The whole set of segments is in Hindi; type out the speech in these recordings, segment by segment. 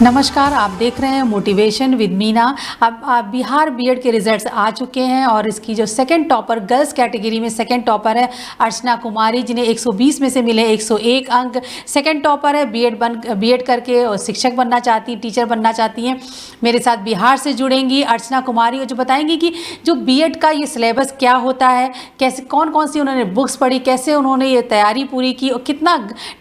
नमस्कार, आप देख रहे हैं मोटिवेशन विद मीना। अब बिहार बीएड के रिजल्ट्स आ चुके हैं और इसकी जो सेकंड टॉपर गर्ल्स कैटेगरी में सेकंड टॉपर है अर्चना कुमारी, जिन्हें 120 में से मिले 101 अंक। सेकंड टॉपर है, बीएड करके और शिक्षक बनना चाहती, टीचर बनना चाहती हैं। मेरे साथ बिहार से जुड़ेंगी अर्चना कुमारी, और जो बताएंगी कि जो बीएड का ये सिलेबस क्या होता है, कैसे कौन कौन सी उन्होंने बुक्स पढ़ी, कैसे उन्होंने ये तैयारी पूरी की और कितना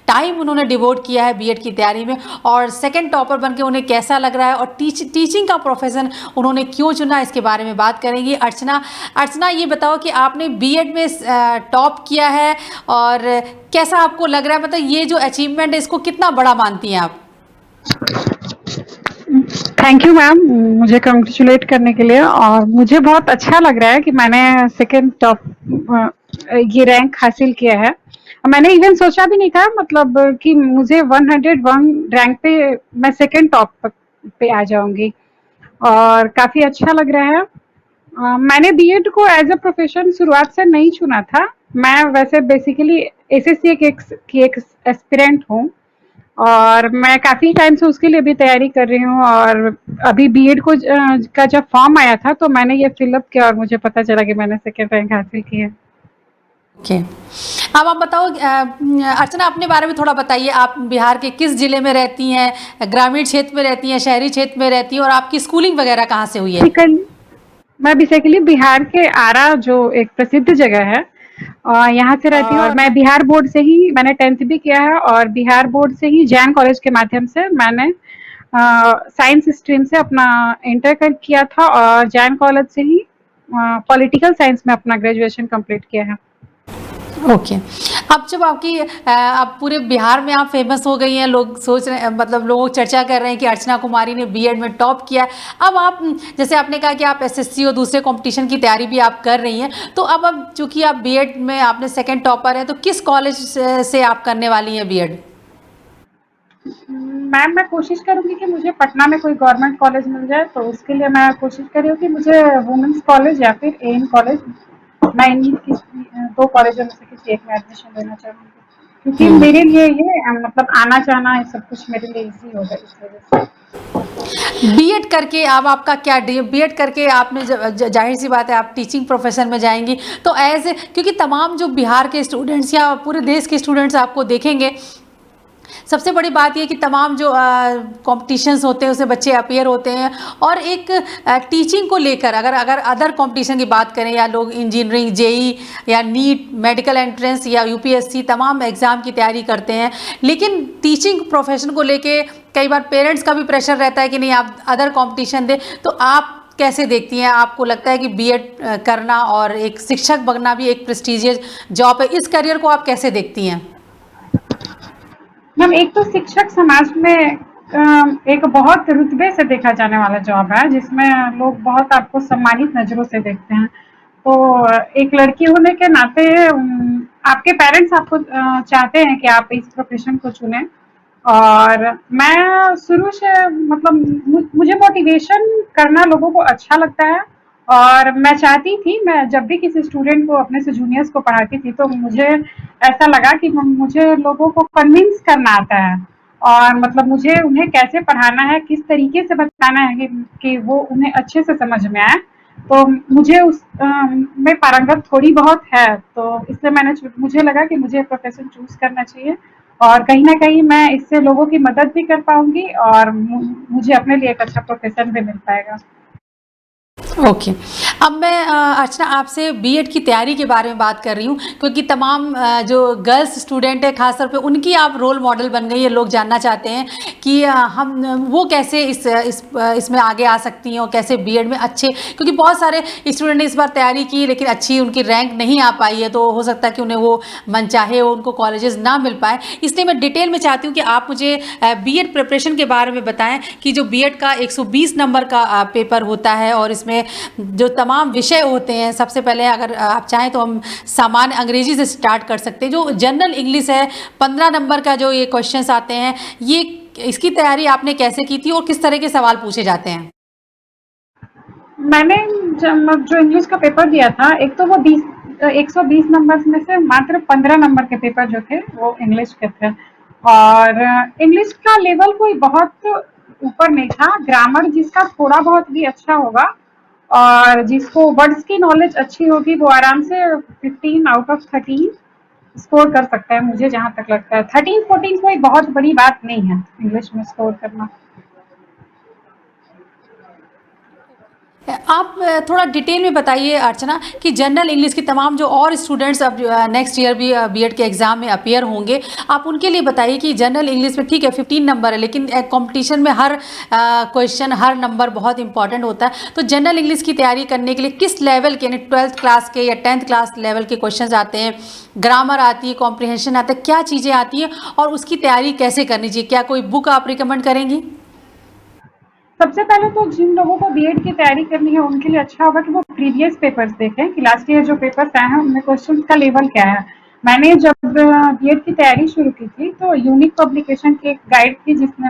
टाइम उन्होंने डिवोट किया है बीएड की तैयारी में, और सेकंड टॉपर बनके उन्हें कैसा लग रहा है, और टीचिंग का प्रोफेशन उन्होंने क्यों चुना, इसके बारे में बात करेंगी। अर्चना ये बताओ कि आपने बीएड में टॉप किया है और कैसा आपको लग रहा है, मतलब ये जो अचीवमेंट है इसको कितना बड़ा मानती हैं आप? थैंक यू मैम, मुझे कंग्रेचुलेट करने के लिए। और मुझे बहुत अच्छा लग रहा है कि मैंने सेकंड टॉप ये रैंक हासिल किया है। मैंने इवन सोचा भी नहीं था, मतलब कि मुझे 101 रैंक पे मैं सेकंड टॉप पे आ जाऊंगी, और काफी अच्छा लग रहा है। मैंने बीएड को एज अ प्रोफेशन शुरुआत से नहीं चुना था। मैं वैसे बेसिकली एसएससी की एक एस्पिरेंट हूँ, और मैं काफी टाइम से उसके लिए भी तैयारी कर रही हूँ। और अभी बीएड को का जब फॉर्म आया था तो मैंने ये फिलअप किया और मुझे पता चला कि मैंने सेकेंड रैंक हासिल की है। ओके, अब आप बताओ अर्चना, अपने बारे में थोड़ा बताइए। आप बिहार के किस जिले में रहती हैं, ग्रामीण क्षेत्र में रहती हैं, शहरी क्षेत्र में रहती हैं, और आपकी स्कूलिंग वगैरह कहाँ से हुई है? मैं बेसिकली बिहार के आरा, जो एक प्रसिद्ध जगह है, यहाँ से रहती हूँ। और मैं बिहार बोर्ड से ही मैंने 10th भी किया है, और बिहार बोर्ड से ही जैन कॉलेज के माध्यम से मैंने साइंस स्ट्रीम से अपना इंटर किया था, और जैन कॉलेज से ही पॉलिटिकल साइंस में अपना ग्रेजुएशन कंप्लीट किया है। ओके, अब जब आपकी अब पूरे बिहार में आप फेमस हो गई हैं, लोग सोच रहे हैं, मतलब लोग चर्चा कर रहे हैं कि अर्चना कुमारी ने बीएड में टॉप किया। अब आप, जैसे आपने कहा कि आप एसएससी और दूसरे कंपटीशन की तैयारी भी आप कर रही हैं, तो अब चूंकि आप बीएड में आपने सेकंड टॉपर हैं, तो किस कॉलेज से आप करने वाली हैं बीएड? मैम, मैं कोशिश करूंगी कि मुझे पटना में कोई गवर्नमेंट कॉलेज मिल जाए, तो उसके लिए मैं कोशिश कर रही हूँ कि मुझे वुमेन्स कॉलेज या फिर एएन कॉलेज, मैं इन्हीं दो कॉलेजों में से किसी एक में एडमिशन लेना चाहूँगी, क्योंकि मेरे लिए ये मतलब आना जाना ये सब कुछ मेरे लिए इजी होगा इस वजह से। बीएड करके अब आपका क्या बीएड करके आपने जाहिर सी बात है आप टीचिंग प्रोफेशन में जाएंगी, तो क्योंकि तमाम जो बिहार के स्टूडेंट्स या पूरे देश के स्टूडेंट्स आपको देखेंगे, सबसे बड़ी बात यह कि तमाम जो कॉम्पिटिशन्स होते हैं उसमें बच्चे अपीयर होते हैं, और एक टीचिंग को लेकर अगर अदर कॉम्पिटिशन की बात करें, या लोग इंजीनियरिंग, जेई या नीट, मेडिकल एंट्रेंस या यूपीएससी तमाम एग्ज़ाम की तैयारी करते हैं, लेकिन टीचिंग प्रोफेशन को लेके कई बार पेरेंट्स का भी प्रेशर रहता है कि नहीं आप अदर कॉम्पिटिशन दें। तो आप कैसे देखती हैं? आपको लगता है कि बीएड करना और एक शिक्षक बनना भी एक प्रेस्टिजियस जॉब है, इस करियर को आप कैसे देखती हैं? मैम, एक तो शिक्षक समाज में एक बहुत रुतबे से देखा जाने वाला जॉब है, जिसमें लोग बहुत आपको सम्मानित नजरों से देखते हैं। तो एक लड़की होने के नाते आपके पेरेंट्स आपको चाहते हैं कि आप इस प्रोफेशन को चुनें। और मैं शुरू से मतलब मुझे मोटिवेशन करना लोगों को अच्छा लगता है, और मैं चाहती थी, मैं जब भी किसी स्टूडेंट को, अपने से जूनियर्स को पढ़ाती थी, तो मुझे ऐसा लगा कि मुझे लोगों को कन्विंस करना आता है, और मतलब मुझे उन्हें कैसे पढ़ाना है, किस तरीके से बताना है कि वो उन्हें अच्छे से समझ में आए। तो मुझे उस में पारंगत थोड़ी बहुत है, तो इसलिए मुझे लगा कि मुझे प्रोफेशन चूज करना चाहिए, और कहीं ना कहीं मैं इससे लोगों की मदद भी कर पाऊंगी, और मुझे अपने लिए एक अच्छा प्रोफेशन भी मिल पाएगा। ओके, अब मैं अर्चना आपसे बीएड की तैयारी के बारे में बात कर रही हूँ, क्योंकि तमाम जो गर्ल्स स्टूडेंट है खासतौर पे उनकी आप रोल मॉडल बन गई है। लोग जानना चाहते हैं कि हम वो कैसे इसमें आगे आ सकती हैं और कैसे बीएड में अच्छे, क्योंकि बहुत सारे स्टूडेंट ने इस बार तैयारी की लेकिन अच्छी उनकी रैंक नहीं आ पाई है, तो हो सकता है कि उन्हें वो मनचाहे उनको कॉलेजेस ना मिल पाए। इसलिए मैं डिटेल में चाहती हूँ कि आप मुझे बीएड प्रिपरेशन के बारे में बताएं कि जो बीएड का 120 नंबर का पेपर होता है, और इसमें जो तमाम विषय होते हैं, सबसे पहले अगर आप चाहें तो हम सामान्य अंग्रेजी से स्टार्ट कर सकते हैं। जो जनरल इंग्लिश है 15 नंबर का जो ये क्वेश्चंस आते हैं, ये इसकी तैयारी आपने कैसे की थी और किस तरह के सवाल पूछे जाते हैं? मैंने जो इंग्लिश का पेपर दिया था, एक तो वो 120 नंबर में से मात्र 15 नंबर के पेपर जो थे वो इंग्लिश के थे। और इंग्लिश का लेवल कोई बहुत ऊपर नहीं था। ग्रामर जिसका थोड़ा बहुत भी अच्छा होगा और जिसको वर्ड्स की नॉलेज अच्छी होगी वो आराम से 15 आउट ऑफ 13 स्कोर कर सकता है। मुझे जहाँ तक लगता है 13-14 कोई बहुत बड़ी बात नहीं है इंग्लिश में स्कोर करना। आप थोड़ा डिटेल में बताइए अर्चना कि जनरल इंग्लिश की तमाम जो और स्टूडेंट्स अब नेक्स्ट ईयर भी बीएड के एग्ज़ाम में अपीयर होंगे, आप उनके लिए बताइए कि जनरल इंग्लिश में ठीक है 15 नंबर है, लेकिन कंपटीशन में हर क्वेश्चन हर नंबर बहुत इंपॉर्टेंट होता है। तो जनरल इंग्लिश की तैयारी करने के लिए किस लेवल के, यानी 12th क्लास के या 10th क्लास लेवल के क्वेश्चन आते हैं, ग्रामर आती है, कॉम्प्रिहेंशन आता है, क्या चीज़ें आती हैं और उसकी तैयारी कैसे करनी चाहिए? क्या कोई बुक आप रिकमेंड करेंगी? सबसे पहले तो जिन लोगों को बीएड की तैयारी करनी है उनके लिए अच्छा होगा कि वो प्रीवियस पेपर्स देखें कि लास्ट ईयर जो पेपर्स आए हैं उनमें क्वेश्चन का लेवल क्या है। मैंने जब बीएड की तैयारी शुरू की थी तो यूनिक पब्लिकेशन की एक गाइड थी जिसमें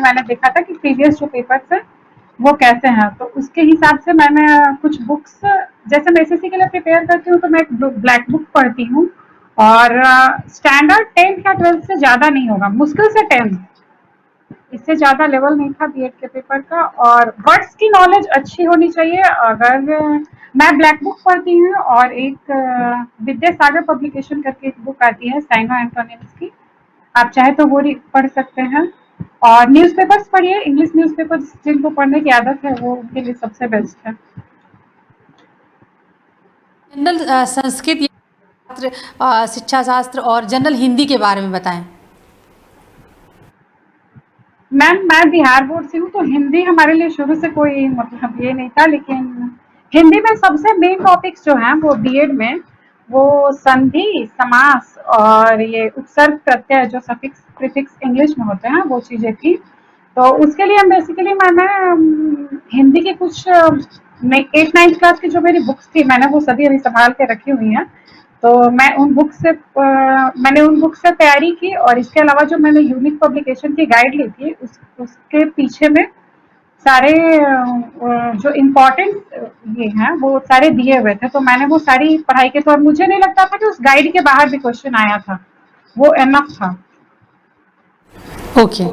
मैंने देखा था कि प्रीवियस जो पेपर्स है वो कैसे हैं। तो उसके हिसाब से मैंने कुछ बुक्स, जैसे मैं एसएससी के लिए प्रिपेयर करती हूँ तो मैं एक ब्लैक बुक पढ़ती हूँ और स्टैंडर्ड 10th या 12th से ज़्यादा नहीं होगा, मुश्किल से 10th, इससे ज़्यादा लेवल नहीं था बीएड के पेपर का। और वर्ड्स की नॉलेज अच्छी होनी चाहिए। अगर मैं ब्लैक बुक पढ़ती हूँ और एक विद्यासागर पब्लिकेशन करके एक बुक आती है साइनो एंटोनिम्स की, आप चाहे तो वो पढ़ सकते हैं। और न्यूज़पेपर्स पढ़िए, इंग्लिश न्यूज़पेपर्स जिनको पढ़ने की आदत है वो उनके लिए सबसे बेस्ट है। जनरल संस्कृत या शिक्षा शास्त्र और जनरल हिंदी के बारे में बताएं। मैम मैं बिहार बोर्ड से हूँ तो हिंदी हमारे लिए शुरू से कोई मतलब ये नहीं था, लेकिन हिंदी में सबसे मेन टॉपिक्स जो हैं वो बीएड में वो संधि, समास और ये उपसर्ग प्रत्यय जो सफिक्स प्रीफिक्स इंग्लिश में होते हैं वो चीजें थी। तो उसके लिए हम बेसिकली मैंने हिंदी की कुछ 8th-9th क्लास की जो मेरी बुक्स थी मैंने वो सभी अभी संभाल के रखी हुई हैं। तो मैं उन बुक से मैंने उन बुक से तैयारी की और इसके अलावा जो मैंने यूनिक पब्लिकेशन की गाइड ली थी उसके पीछे में सारे जो इम्पोर्टेंट ये हैं वो सारे दिए हुए थे। तो मैंने वो सारी पढ़ाई की तो और मुझे नहीं लगता था कि उस गाइड के बाहर भी क्वेश्चन आया था, वो एनफ था। ओके।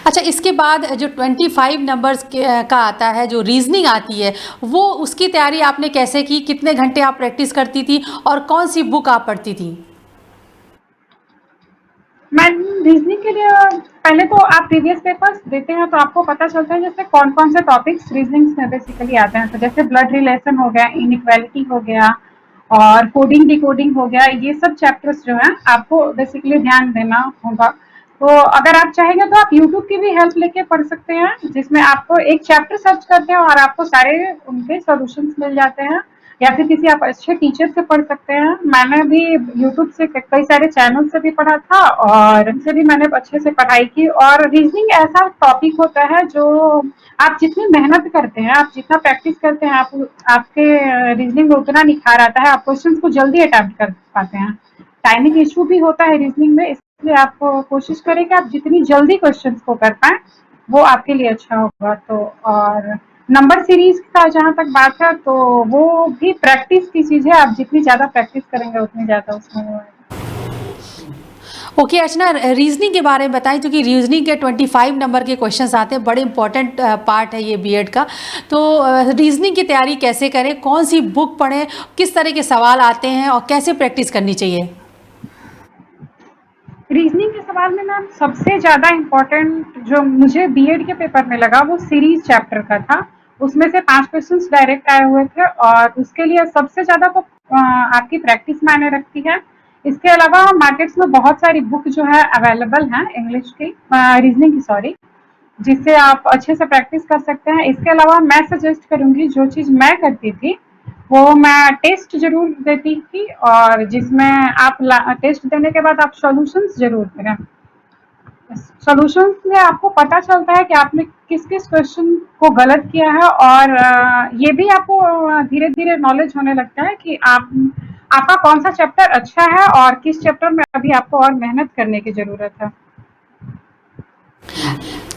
अच्छा, इसके बाद जो 25 नंबर्स का आता है, जो रीजनिंग आती है, वो उसकी तैयारी आपने कैसे की? कितने घंटे आप प्रैक्टिस करती थी और कौन सी बुक आप पढ़ती थी? मैं रीजनिंग के लिए पहले तो आप प्रीवियस पेपर्स देते हैं तो आपको पता चलता है जैसे कौन कौन से टॉपिक्स रीजनिंग में बेसिकली आते हैं। तो जैसे ब्लड रिलेशन हो गया, इनइक्वालिटी हो गया और कोडिंग डिकोडिंग हो गया, ये सब चैप्टर्स जो हैं आपको बेसिकली ध्यान देना होगा। तो अगर आप चाहेंगे तो आप यूट्यूब की भी हेल्प लेके पढ़ सकते हैं, जिसमें आपको एक चैप्टर सर्च करते हैं और आपको सारे उनके सॉल्यूशंस मिल जाते हैं, या फिर किसी आप अच्छे टीचर से पढ़ सकते हैं। मैंने भी यूट्यूब से कई सारे चैनल से भी पढ़ा था और इनसे भी मैंने अच्छे से पढ़ाई की। और रीजनिंग ऐसा टॉपिक होता है जो आप जितनी मेहनत करते हैं, आप जितना प्रैक्टिस करते हैं, आपके रीजनिंग में उतना निखार आता है, आप क्वेश्चन को जल्दी अटेम्प्ट कर पाते हैं। टाइमिंग इशू भी होता है रीजनिंग में, इसलिए आप कोशिश करें कि आप जितनी जल्दी क्वेश्चंस को कर पाएं वो आपके लिए अच्छा होगा। तो और नंबर सीरीज का जहाँ तक बात है तो वो भी प्रैक्टिस की चीज है, आप जितनी ज्यादा प्रैक्टिस करेंगे उतनी ज्यादा उसमें। ओके अर्चना, रीजनिंग के बारे में बताएं, क्योंकि रीजनिंग के 25 नंबर के क्वेश्चंस आते हैं, बड़े इंपॉर्टेंट पार्ट है ये बीएड का। तो रीजनिंग की तैयारी कैसे करें, कौन सी बुक पढ़ें, किस तरह के सवाल आते हैं और कैसे प्रैक्टिस करनी चाहिए? रीजनिंग के सवाल में मैम सबसे ज्यादा इम्पोर्टेंट जो मुझे बीएड के पेपर में लगा वो सीरीज चैप्टर का था। उसमें से 5 क्वेश्चंस डायरेक्ट आए हुए थे और उसके लिए सबसे ज्यादा तो आपकी प्रैक्टिस मायने रखती है। इसके अलावा मार्केट्स में बहुत सारी बुक जो है अवेलेबल हैं इंग्लिश की, रीजनिंग की सॉरी, जिससे आप अच्छे से प्रैक्टिस कर सकते हैं। इसके अलावा मैं सजेस्ट करूंगी, जो चीज मैं करती थी वो मैं टेस्ट जरूर देती थी और जिसमें आप टेस्ट देने के बाद आप सॉल्यूशंस जरूर करें। सॉल्यूशंस से आपको पता चलता है कि आपने किस किस क्वेश्चन को गलत किया है और ये भी आपको धीरे धीरे नॉलेज होने लगता है कि आपका कौन सा चैप्टर अच्छा है और किस चैप्टर में अभी आपको और मेहनत करने की जरूरत है।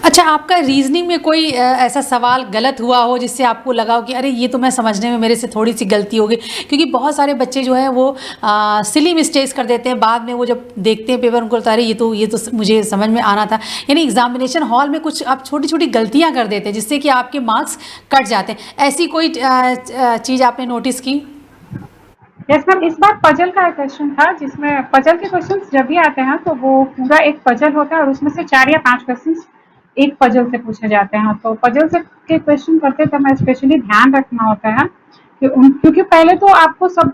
अच्छा, आपका रीज़निंग में कोई ऐसा सवाल गलत हुआ हो जिससे आपको लगा हो कि अरे ये तो मैं समझने में मेरे से थोड़ी-सी गलती हो गई? क्योंकि बहुत सारे बच्चे जो हैं वो सिली मिस्टेक्स कर देते हैं, बाद में वो जब देखते हैं पेपर उनको लगता है अरे ये तो मुझे समझ में आना था। यानी एग्ज़ामिनेशन हॉल में कुछ आप छोटी-छोटी गलतियाँ कर देते हैं जिससे कि आपके मार्क्स कट जाते हैं। ऐसी कोई चीज़ आपने नोटिस की? यस मैम, इस बार पजल का क्वेश्चन था जिसमें पजल के क्वेश्चंस जब भी आते हैं तो वो पूरा एक पजल होता है और उसमें से 4 या 5 क्वेश्चंस एक पजल से पूछे जाते हैं। तो पजल से के क्वेश्चन करते समय स्पेशली ध्यान रखना होता है क्योंकि पहले तो आपको सब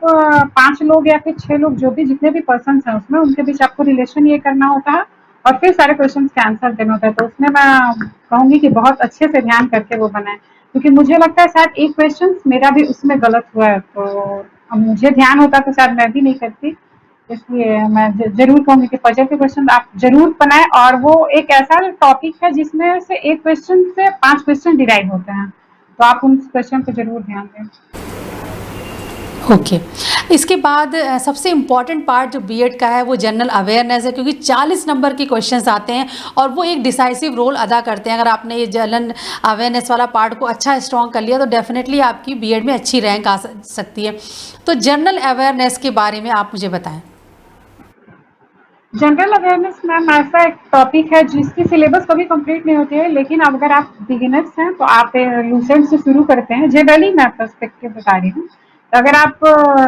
5 लोग या फिर 6 लोग जो भी जितने भी पर्सन हैं उसमें उनके बीच आपको रिलेशन ये करना होता है और फिर सारे क्वेश्चन के आंसर देना होता है। तो उसमें मैं कहूँगी कि बहुत अच्छे से ध्यान करके वो बनाए, क्योंकि मुझे लगता है शायद एक क्वेश्चन मेरा भी उसमें गलत हुआ है, तो अब मुझे ध्यान होता तो शायद मैं भी नहीं करती। इसलिए मैं जरूर कहूंगी कि पजल के क्वेश्चन आप जरूर बनाएं, और वो एक ऐसा टॉपिक है जिसमें से एक क्वेश्चन से 5 क्वेश्चन डिराइव होते हैं, तो आप उन क्वेश्चन पर जरूर ध्यान दें। ओके। इसके बाद सबसे इम्पॉर्टेंट पार्ट जो बीएड का है वो जनरल अवेयरनेस है, क्योंकि 40 नंबर के क्वेश्चंस आते हैं और वो एक डिसाइसिव रोल अदा करते हैं। अगर आपने ये जनरल अवेयरनेस वाला पार्ट को अच्छा स्ट्रॉन्ग कर लिया तो डेफिनेटली आपकी बीएड में अच्छी रैंक आ सकती है। तो जनरल अवेयरनेस के बारे में आप मुझे बताएं। जनरल अवेयरनेस मैम ऐसा एक टॉपिक है जिसकी सिलेबस कभी कंप्लीट नहीं होती है, लेकिन अगर आप बिगिनर्स हैं तो आप लूसेंट से शुरू करते हैं। जनरली मैं पर्सपेक्टिव बता रही हूँ, तो अगर आप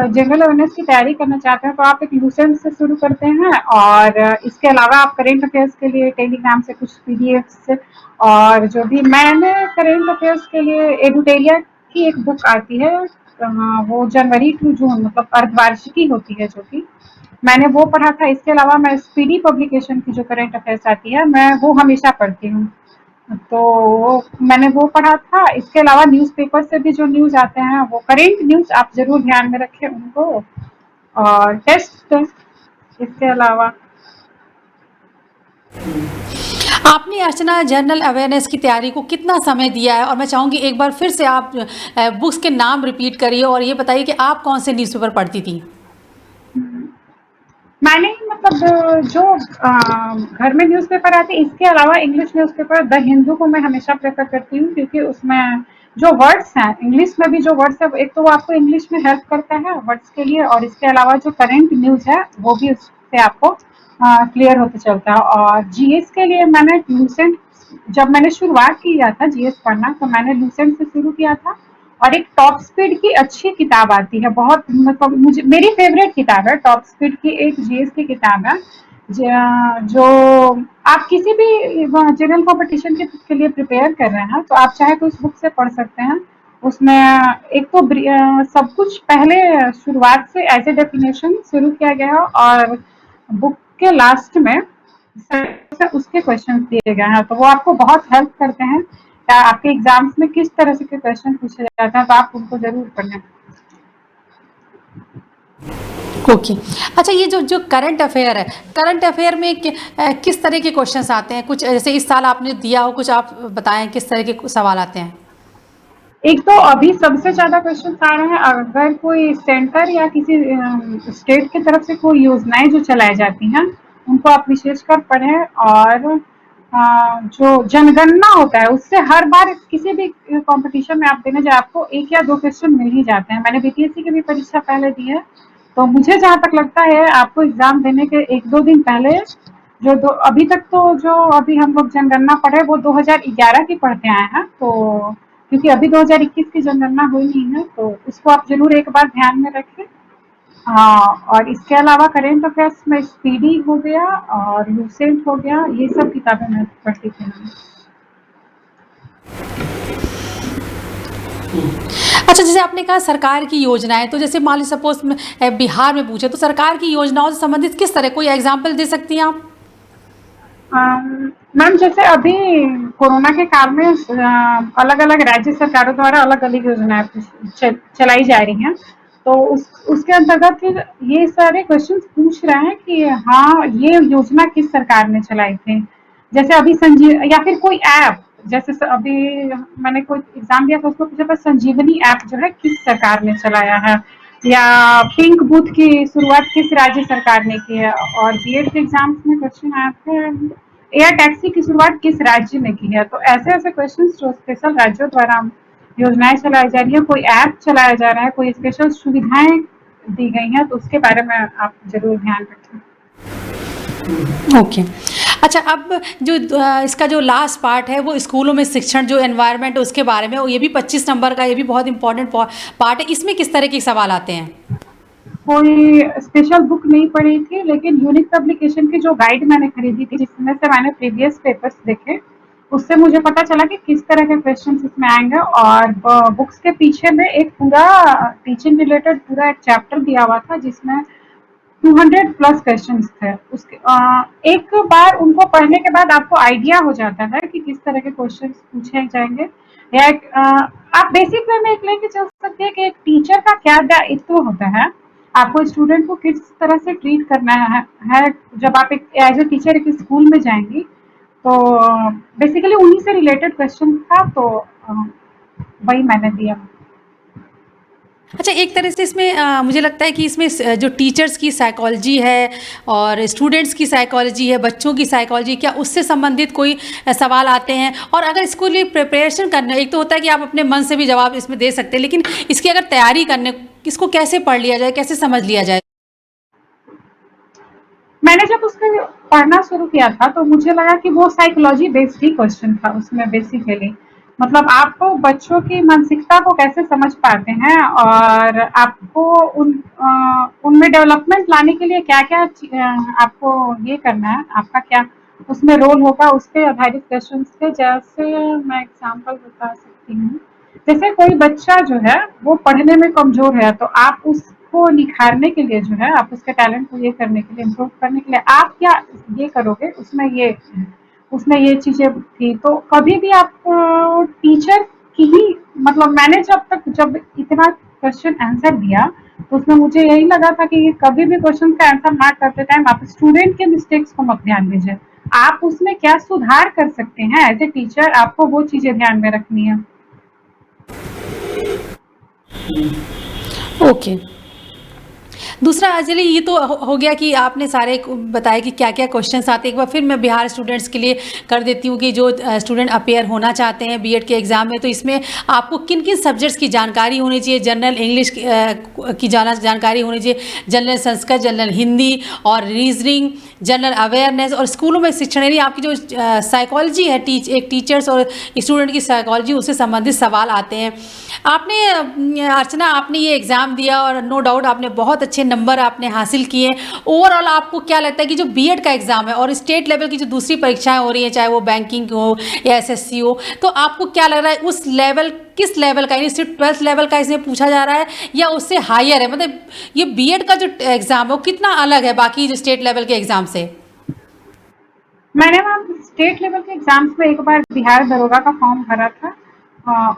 जनरल अवेयरनेस की तैयारी करना चाहते हैं तो आप एक लूसेंट से शुरू करते हैं, और इसके अलावा आप करेंट अफेयर्स के लिए टेलीग्राम से कुछ पीडीएफ और जो भी मैंने करेंट अफेयर्स के लिए एडुटेरिया की एक बुक आती है, वो जनवरी टू जून मतलब अर्धवार्षिकी होती है, जो कि मैंने वो पढ़ा था। इसके अलावा मैं स्पीडी पब्लिकेशन की जो करंट अफेयर्स आती है मैं वो हमेशा पढ़ती हूँ, तो मैंने वो पढ़ा था। इसके अलावा न्यूज़पेपर से भी जो न्यूज़ आते हैं वो करेंट न्यूज़ आप जरूर ध्यान में रखें उनको, और टेस्ट इसके अलावा। आपने अर्चना जनरल अवेयरनेस की तैयारी को कितना समय दिया है, और मैं चाहूँगी एक बार फिर से आप बुक्स के नाम रिपीट करिए और ये बताइए कि आप कौन से न्यूज़पेपर पढ़ती थी? मैंने मतलब जो घर में न्यूज़पेपर आते हैं, इसके अलावा इंग्लिश न्यूज़पेपर द हिंदू को मैं हमेशा प्रेफर करती हूँ, क्योंकि उसमें जो वर्ड्स हैं इंग्लिश में भी जो वर्ड्स है, एक तो वो आपको इंग्लिश में हेल्प करता है वर्ड्स के लिए, और इसके अलावा जो करंट न्यूज़ है वो भी उससे आपको क्लियर होते चलता है। और जीएस के लिए मैंने लूसेंट, जब मैंने शुरुआत किया था जीएस पढ़ना तो मैंने लूसेंट से शुरू किया था, और एक टॉप स्पीड की अच्छी किताब आती है, बहुत मतलब मुझे मेरी फेवरेट किताब है टॉप स्पीड की, एक जीएस की किताब है जो आप किसी भी जनरल कंपटीशन के लिए प्रिपेयर कर रहे हैं तो आप चाहे तो उस बुक से पढ़ सकते हैं। उसमें एक तो सब कुछ पहले शुरुआत से एज ए डेफिनेशन शुरू किया गया है, और बुक के लास्ट में उसके क्वेश्चन दिए गए हैं, तो वो आपको बहुत हेल्प करते हैं आपके एग्जाम्स में किस तरह से के क्वेश्चन पूछे जाते हैं, तो आप उनको जरूर पढ़ें। ओके। अच्छा, ये जो जो करंट अफेयर है, करंट अफेयर में किस तरह के क्वेश्चंस आते हैं? कुछ जैसे इस साल आपने दिया हो, कुछ आप बताएं किस तरह के सवाल आते हैं? एक तो अभी सबसे ज्यादा क्वेश्चन आ रहे हैं, अगर कोई सेंटर या किसी स्टेट की तरफ से कोई योजनाएं जो चलाई जाती हैं उनको आप विशेषकर पढ़ें, और जो जनगणना होता है उससे हर बार किसी भी कंपटीशन में आप देने जाए आपको 1 या 2 क्वेश्चन मिल ही जाते हैं। मैंने बीपीएससी की भी परीक्षा पहले दी है, तो मुझे जहाँ तक लगता है आपको एग्जाम देने के 1-2 दिन पहले अभी तक तो जो अभी हम लोग जनगणना पढ़े वो 2011 की पढ़ते आए हैं, तो क्योंकि अभी 2021 की जनगणना हुई नहीं है, तो उसको आप जरूर एक बार ध्यान में रखें। हाँ, और इसके अलावा करेंट अफेयर्स में स्पीडी हो गया और लूसेंट हो गया, ये सब किताबें मैं पढ़ती थी। अच्छा, जैसे आपने कहा सरकार की योजनाएं, तो जैसे मान लीजिए सपोज बिहार में पूछे तो सरकार की योजनाओं से संबंधित किस तरह, कोई एग्जाम्पल दे सकती हैं आप? मैम जैसे अभी कोरोना के काल में अलग अलग राज्य सरकारों द्वारा अलग अलग योजनाएं चलाई जा रही हैं, तो उसके अंतर्गत ये सारे क्वेश्चंस पूछ रहे हैं कि हाँ ये योजना किस सरकार ने चलाई थी। जैसे अभी संजीव या फिर कोई ऐप, जैसे अभी मैंने कोई एग्जाम दिया था उसको पूछा था संजीवनी ऐप जो है किस सरकार ने चलाया है, या पिंक बूथ की शुरुआत किस राज्य सरकार ने की है। और बीएड के एग्जाम्स में क्वेश्चन आए थे एयर टैक्सी की शुरुआत किस राज्य में की है। तो ऐसे ऐसे क्वेश्चन जो स्पेशल राज्यों द्वारा योजनाएं चलाई जा रही है, कोई ऐप चलाया जा रहा है, कोई स्पेशल सुविधाएं दी गई हैं, तो उसके बारे में आप जरूर ध्यान रखें। ओके। अच्छा, अब जो इसका जो लास्ट पार्ट है वो स्कूलों में शिक्षण जो एनवायरनमेंट है उसके बारे में, ये भी 25 नंबर का, ये भी बहुत इंपॉर्टेंट पार्ट है। इसमें किस तरह के सवाल आते हैं? कोई स्पेशल बुक नहीं पढ़ी थी, लेकिन यूनिक पब्लिकेशन की जो गाइड मैंने खरीदी थी, जिसमें से मैंने प्रीवियस पेपर्स देखे, उससे मुझे पता चला कि किस तरह के क्वेश्चंस इसमें आएंगे। और बुक्स के पीछे में एक पूरा टीचिंग रिलेटेड पूरा एक चैप्टर दिया हुआ था, जिसमें 200 प्लस क्वेश्चंस थे। उसके एक बार उनको पढ़ने के बाद आपको आइडिया हो जाता है कि किस तरह के क्वेश्चंस पूछे जाएंगे। या आप बेसिक वे में एक लेके चल सकते हैं कि एक टीचर का क्या दायित्व होता है, आपको स्टूडेंट को किस तरह से ट्रीट करना है जब आप एक एज ए टीचर एक स्कूल में जाएंगी। तो बेसिकली उन्हीं से रिलेटेड क्वेश्चन था, तो वही मैंने दिया। अच्छा, एक तरह से इसमें मुझे लगता है कि इसमें जो टीचर्स की साइकोलॉजी है और स्टूडेंट्स की साइकोलॉजी है, बच्चों की साइकोलॉजी, क्या उससे संबंधित कोई सवाल आते हैं? और अगर इसको लिए प्रिपरेशन करना, एक तो होता है कि आप अपने मन से भी जवाब इसमें दे सकते हैं, लेकिन इसकी अगर तैयारी करने, इसको कैसे पढ़ लिया जाए, कैसे समझ लिया जाए? मैंने जब उसको पढ़ना शुरू किया था, तो मुझे लगा कि वो साइकोलॉजी बेस्ड ही क्वेश्चन था उसमें बेसिकली। मतलब आप बच्चों की मानसिकता को कैसे समझ पाते हैं, और आपको उनमें डेवलपमेंट लाने के लिए क्या क्या आपको ये करना है, आपका क्या उसमें रोल होगा, उस पर आधारित क्वेश्चन थे। जैसे मैं एग्जाम्पल बता सकती हूँ, जैसे कोई बच्चा जो है वो पढ़ने में कमजोर है, तो आप उसको निखारने के लिए जो है, आप उसके टैलेंट को ये करने के लिए, इम्प्रूव करने के लिए आप क्या ये करोगे, उसमें ये चीजें थी। तो कभी भी आप टीचर की ही, मतलब मैंने जब इतना क्वेश्चन आंसर दिया, तो उसमें मुझे यही लगा था कि कभी भी क्वेश्चन का आंसर ना करते टाइम आप स्टूडेंट के मिस्टेक्स को मत ध्यान दीजिए, आप उसमें क्या सुधार कर सकते हैं एज ए टीचर, आपको वो चीजें ध्यान में रखनी है। ओके। दूसरा चलिए, ये तो हो गया कि आपने सारे बताया कि क्या क्या क्वेश्चंस आते हैं। एक बार फिर मैं बिहार स्टूडेंट्स के लिए कर देती हूँ कि जो स्टूडेंट अपेयर होना चाहते हैं बीएड के एग्ज़ाम में, तो इसमें आपको किन किन सब्जेक्ट्स की जानकारी होनी चाहिए? जनरल इंग्लिश की जानकारी होनी चाहिए, जनरल संस्कृत, जनरल हिंदी और रीजनिंग, जनरल अवेयरनेस, और स्कूलों में शिक्षण, यानी आपकी जो साइकोलॉजी है, एक टीचर्स और स्टूडेंट की साइकोलॉजी, उससे संबंधित सवाल आते हैं। आपने अर्चना, आपने ये एग्ज़ाम दिया और नो डाउट आपने बहुत अच्छे नंबर आपने हासिल किए। ओवरऑल आपको क्या लगता है कि जो बीएड का एग्ज़ाम है और स्टेट लेवल की जो दूसरी परीक्षाएं हो रही हैं, चाहे वो बैंकिंग हो या एसएससी हो, तो आपको क्या लग रहा है उस लेवल, किस लेवल का, यानी सिर्फ 12th लेवल का इसमें पूछा जा रहा है या उससे हायर है? मतलब ये बीएड का जो एग्ज़ाम है वो कितना अलग है बाकी जो स्टेट लेवल के एग्ज़ाम से? मैंने मैम स्टेट लेवल के एग्जाम्स में एक बार बिहार दरोगा का फॉर्म भरा था,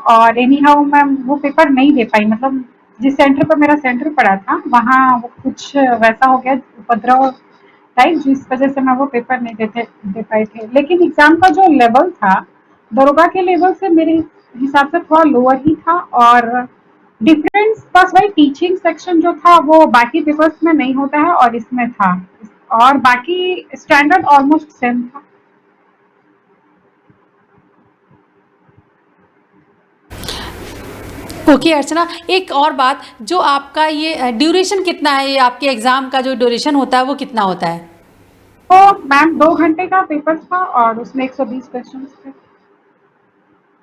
और एनी हाउ मैं वो पेपर नहीं दे पाई। मतलब जिस सेंटर पर मेरा सेंटर पड़ा था, वहाँ वो कुछ वैसा हो गया उपद्रव टाइप, जिस वजह से मैं वो पेपर नहीं दे पाई थे। लेकिन एग्जाम का जो लेवल था दरोगा के लेवल से मेरे हिसाब से थोड़ा लोअर ही था, और डिफरेंस बस वही टीचिंग सेक्शन जो था वो बाकी पेपर्स में नहीं होता है और इसमें था, और बाकी स्टैंडर्ड ऑलमोस्ट सेम था। ओके अर्चना, एक और बात, जो आपका ये ड्यूरेशन कितना है, ये आपके एग्ज़ाम का जो ड्यूरेशन होता है वो कितना होता है? तो मैम 2 घंटे का पेपर था, और उसमें 120 क्वेश्चन थे,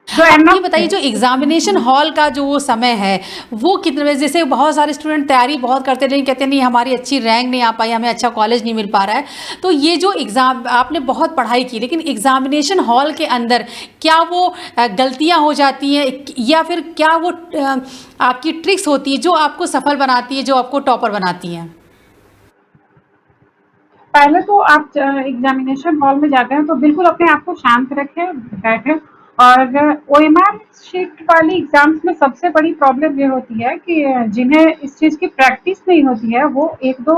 जो अब ये एनफ बताइए, थे। जो एग्जामिनेशन हॉल का जो वो समय है वो कितने बजे? जैसे बहुत सारे स्टूडेंट तैयारी बहुत करते हैं लेकिन कहते नहीं हमारी अच्छी रैंक नहीं आ पाई, हमें अच्छा कॉलेज नहीं मिल पा रहा है, तो ये जो एग्ज़ाम, आपने बहुत पढ़ाई की लेकिन एग्जामिनेशन हॉल के अंदर क्या वो गलतियाँ हो जाती हैं, या फिर क्या वो आपकी ट्रिक्स होती है जो आपको सफल बनाती है, जो आपको टॉपर बनाती हैं? पहले तो आप एग्जामिनेशन हॉल में जाते हैं तो बिल्कुल अपने आप को शांत रखें, बैठे। और ओएमआर शीट वाली एग्जाम्स में सबसे बड़ी प्रॉब्लम ये होती है कि जिन्हें इस चीज की प्रैक्टिस नहीं होती है, वो एक दो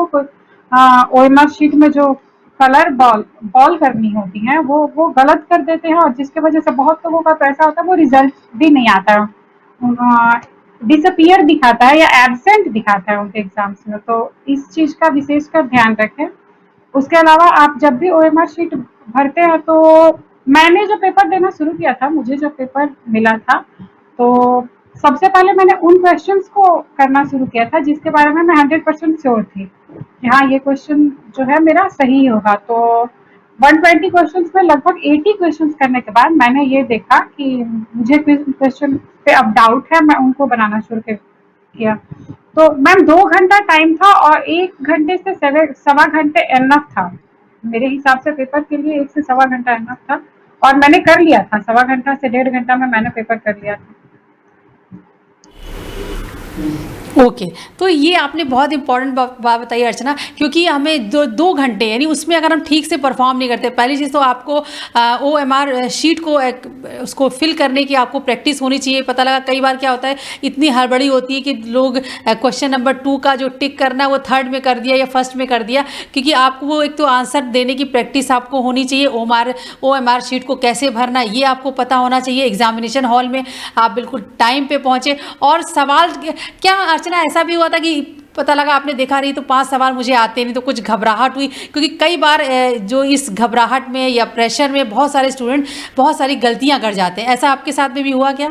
ओएमआर शीट में जो कलर बॉल करनी होती है वो गलत कर देते हैं, और जिसकी वजह से बहुत लोगों का पैसा होता है वो रिजल्ट भी नहीं आता है, डिसअपियर दिखाता है या एबसेंट दिखाता है उनके एग्जाम्स में। तो इस चीज का विशेषकर ध्यान रखें। उसके अलावा आप जब भी ओएमआर शीट भरते हैं तो मैंने जो पेपर देना शुरू किया था, मुझे जो पेपर मिला था, तो सबसे पहले मैंने उन क्वेश्चंस को करना शुरू किया था जिसके बारे में मैं 100% श्योर थी कि हाँ ये क्वेश्चन जो है मेरा सही होगा। तो 120 क्वेश्चंस में लगभग 80 क्वेश्चंस करने के बाद मैंने ये देखा कि मुझे क्वेश्चन पे अब डाउट है, मैं उनको बनाना शुरू किया। तो मैम 2 घंटा टाइम था और 1 घंटे से सवा घंटे एनफ था मेरे हिसाब से पेपर के लिए। 1 से सवा घंटा एनफ था और मैंने कर लिया था, सवा घंटा से 1.5 घंटा में मैंने पेपर कर लिया था। ओके तो ये आपने बहुत इंपॉर्टेंट बात बताई अर्चना, क्योंकि हमें 2 घंटे यानी उसमें अगर हम ठीक से परफॉर्म नहीं करते, पहली चीज़ तो आपको OMR शीट को उसको फिल करने की आपको प्रैक्टिस होनी चाहिए। पता लगा कई बार क्या होता है, इतनी हड़बड़ी होती है कि लोग क्वेश्चन नंबर 2 का जो टिक करना है वो 3rd में कर दिया या 1st में कर दिया, क्योंकि आपको वो एक तो आंसर देने की प्रैक्टिस आपको होनी चाहिए। OMR शीट को कैसे भरना ये आपको पता होना चाहिए। एग्जामिनेशन हॉल में आप बिल्कुल टाइम पे पहुँचे। और सवाल क्या अर्चना ऐसा भी हुआ था कि पता लगा आपने देखा रही तो 5 सवाल मुझे आते नहीं, तो कुछ घबराहट हुई? क्योंकि कई बार जो इस घबराहट में या प्रेशर में बहुत सारे स्टूडेंट बहुत सारी गलतियां कर जाते हैं, ऐसा आपके साथ में भी हुआ क्या?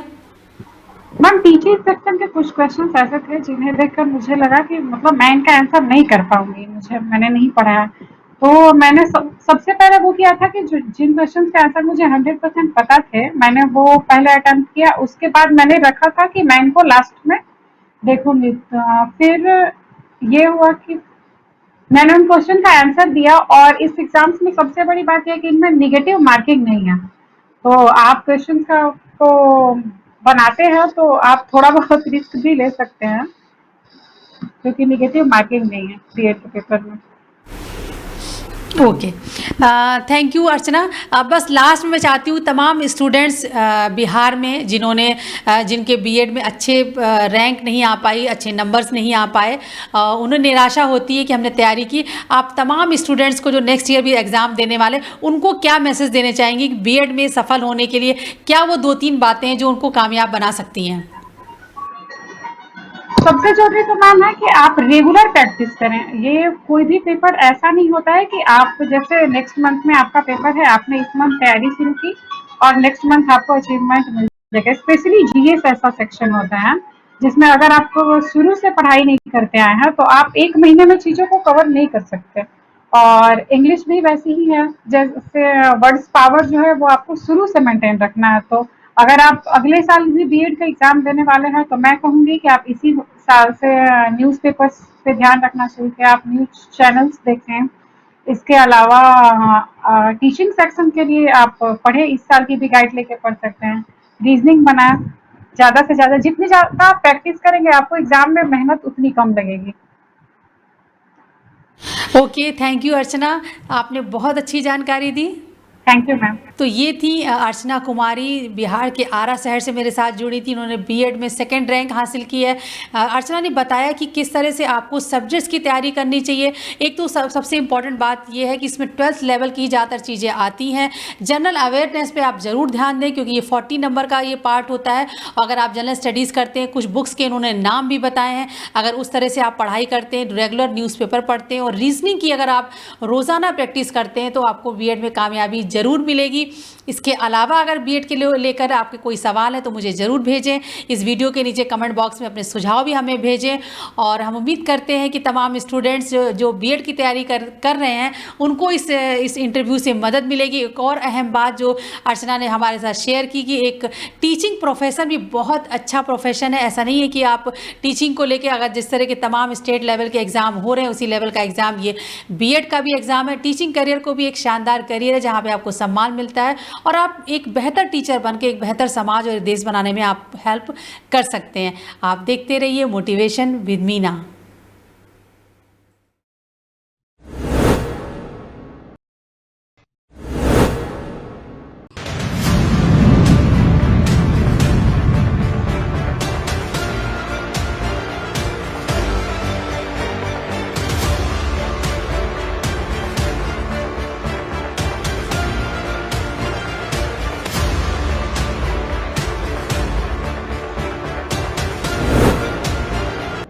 मैम टीचिंग सेक्शन के कुछ क्वेश्चंस ऐसे थे जिन्हें देखकर मुझे लगा कि मतलब मैं इनका आंसर नहीं कर पाऊंगी, मैंने नहीं पढ़ा है। तो मैंने सबसे पहले वो किया था कि जिन क्वेश्चंस के आंसर मुझे 100% पता थे, मैंने वो पहले अटेम्प्ट किया। उसके बाद मैंने रखा था कि मैं इनको लास्ट में देखूंगी। फिर ये हुआ कि मैंने उन क्वेश्चन का आंसर दिया और इस एग्जाम्स में सबसे बड़ी बात यह है कि इनमें निगेटिव मार्किंग नहीं है। तो आप क्वेश्चन का को बनाते हैं तो आप थोड़ा बहुत रिस्क भी ले सकते हैं, क्योंकि निगेटिव मार्किंग नहीं है बीएड के पेपर में। ओके थैंक यू अर्चना। बस लास्ट में मैं चाहती हूँ तमाम स्टूडेंट्स बिहार में जिन्होंने जिनके बीएड में अच्छे रैंक नहीं आ पाई, अच्छे नंबर्स नहीं आ पाए, उन्हें निराशा होती है कि हमने तैयारी की। आप तमाम स्टूडेंट्स को जो नेक्स्ट ईयर भी एग्ज़ाम देने वाले, उनको क्या मैसेज देने चाहेंगी कि बीएड में सफल होने के लिए क्या वो 2-3 बातें हैं जो उनको कामयाब बना सकती हैं? सबसे जरूरी तो मैम है कि आप रेगुलर प्रैक्टिस करें। ये कोई भी पेपर ऐसा नहीं होता है कि आप जैसे नेक्स्ट मंथ में आपका पेपर है, आपने इस मंथ तैयारी शुरू की और नेक्स्ट मंथ आपको अचीवमेंट मिल जाएगा। स्पेशली जीएस ऐसा सेक्शन होता है जिसमें अगर आपको शुरू से पढ़ाई नहीं करते आए हैं तो आप 1 महीने में चीजों को कवर नहीं कर सकते। और इंग्लिश भी वैसी ही है, जैसे वर्ड्स पावर जो है वो आपको शुरू से मेंटेन रखना है। तो अगर आप अगले साल भी बीएड का एग्जाम देने वाले हैं तो मैं कहूंगी कि आप इसी साल से न्यूज़पेपर्स पे ध्यान रखना शुरू करें, आप न्यूज चैनल्स देखें। इसके अलावा टीचिंग सेक्शन के लिए आप पढ़े, इस साल की भी गाइड लेके पढ़ सकते हैं। रीजनिंग बनाए ज़्यादा से ज़्यादा, जितनी ज़्यादा प्रैक्टिस करेंगे आपको एग्जाम में मेहनत उतनी कम लगेगी। ओके थैंक यू अर्चना, आपने बहुत अच्छी जानकारी दी। Thank you ma'am. तो ये थी अर्चना कुमारी, बिहार के आरा शहर से मेरे साथ जुड़ी थी। उन्होंने बीएड में 2nd रैंक हासिल की है। अर्चना ने बताया कि किस तरह से आपको सब्जेक्ट्स की तैयारी करनी चाहिए। एक तो सबसे इम्पॉर्टेंट बात ये है कि इसमें 12th लेवल की ज़्यादातर चीज़ें आती हैं। जनरल अवेयरनेस पे आप ज़रूर ध्यान दें, क्योंकि ये 40 नंबर का ये पार्ट होता है। अगर आप जनरल स्टडीज़ करते हैं, कुछ बुक्स के उन्होंने नाम भी बताए हैं, अगर उस तरह से आप पढ़ाई करते हैं, रेगुलर न्यूज़पेपर पढ़ते हैं और रीजनिंग की अगर आप रोज़ाना प्रैक्टिस करते हैं तो आपको बीएड में कामयाबी ज़रूर मिलेगी। इसके अलावा अगर बीएड के लेकर आपके कोई सवाल है तो मुझे ज़रूर भेजें। इस वीडियो के नीचे कमेंट बॉक्स में अपने सुझाव भी हमें भेजें। और हम उम्मीद करते हैं कि तमाम स्टूडेंट्स जो बीएड की तैयारी कर रहे हैं उनको इस इंटरव्यू से मदद मिलेगी। एक और अहम बात जो अर्चना ने हमारे साथ शेयर की कि एक टीचिंग प्रोफेशन भी बहुत अच्छा प्रोफेशन है। ऐसा नहीं है कि आप टीचिंग को लेकर, अगर जिस तरह के तमाम स्टेट लेवल के एग्ज़ाम हो रहे हैं उसी लेवल का एग्ज़ाम ये बीएड का भी एग्ज़ाम है। टीचिंग करियर को भी एक शानदार करियर है जहाँ पे आपको सम्मान मिलता है और आप एक बेहतर टीचर बन के एक बेहतर समाज और देश बनाने में आप हेल्प कर सकते हैं। आप देखते रहिए मोटिवेशन विद मीना।